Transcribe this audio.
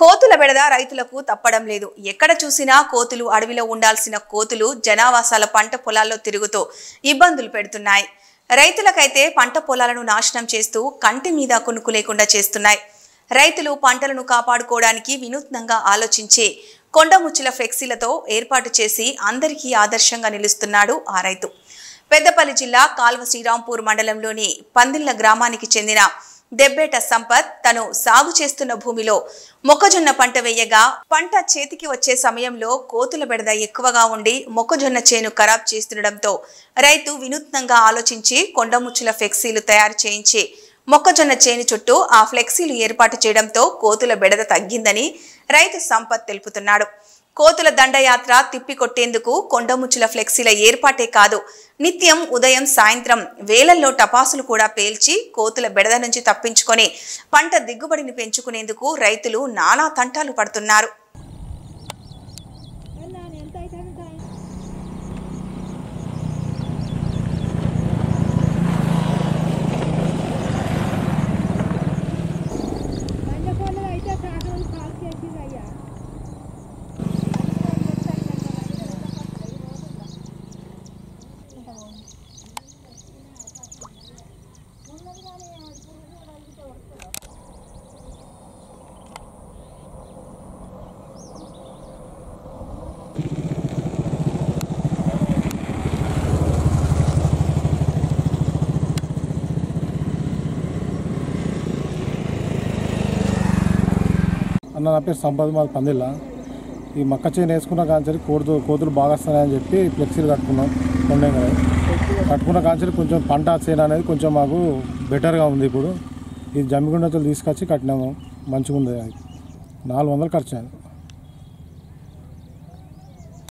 కోతుల బెడద రైతులకు తప్పడం లేదు. ఎక్కడ చూసినా కోతులు, అడవిలో ఉండాల్సిన కోతులు జనావాసాల పంట పొలాల్లో తిరుగుతూ ఇబ్బందులు పెడుతున్నాయి. రైతులకైతే పంట పొలాలను నాశనం చేస్తూ కంటి మీద కొనుక్కు లేకుండా చేస్తున్నాయి. రైతులు పంటలను కాపాడుకోవడానికి వినూత్నంగా ఆలోచించి కొండముచ్చుల ఫ్లెక్సీలతో ఏర్పాటు చేసి అందరికీ ఆదర్శంగా నిలుస్తున్నాడు ఆ రైతు. పెద్దపల్లి జిల్లా కాల్వ శ్రీరాంపూర్ మండలంలోని పందిళ్ల గ్రామానికి చెందిన దెబ్బేట సంపత్ తను సాగు చేస్తున్న భూమిలో మొక్కజొన్న పంట వేయగా పంట చేతికి వచ్చే సమయంలో కోతుల బెడద ఎక్కువగా ఉండి మొక్కజొన్న చేను ఖరాబ్ చేస్తుండటంతో రైతు వినూత్నంగా ఆలోచించి కొండముచ్చుల ఫ్లెక్సీలు తయారు చేయించి మొక్కజొన్న చేను చుట్టూ ఆ ఫ్లెక్సీలు ఏర్పాటు చేయడంతో కోతుల బెడద తగ్గిందని రైతు సంపత్ తెలుపుతున్నాడు. కోతుల దండయాత్ర తిప్పికొట్టేందుకు కొండముచ్చుల ఫ్లెక్సీల ఏర్పాటే కాదు, నిత్యం ఉదయం సాయంత్రం వేలల్లో టపాసులు కూడా పేల్చి కోతుల బెడద నుంచి తప్పించుకొని పంట దిగుబడిని పెంచుకునేందుకు రైతులు నానా తంటాలు పడుతున్నారు. అన్న నా పేరు సంపద, మాది పందిళ్ళ. ఈ మక్క చేను వేసుకున్న కాంచరి కోతులు బాగా వస్తాయని చెప్పి ఫ్లెక్సీలు కట్టుకున్నాం. కట్టుకున్న కాంచరి కొంచెం పంట చేను అనేది కొంచెం మాకు బెటర్గా ఉంది. ఇప్పుడు ఈ జమ్మిగుండతో తీసుకొచ్చి కట్టినాము, మంచిగా ఉంది. 400 ఖర్చు అయింది.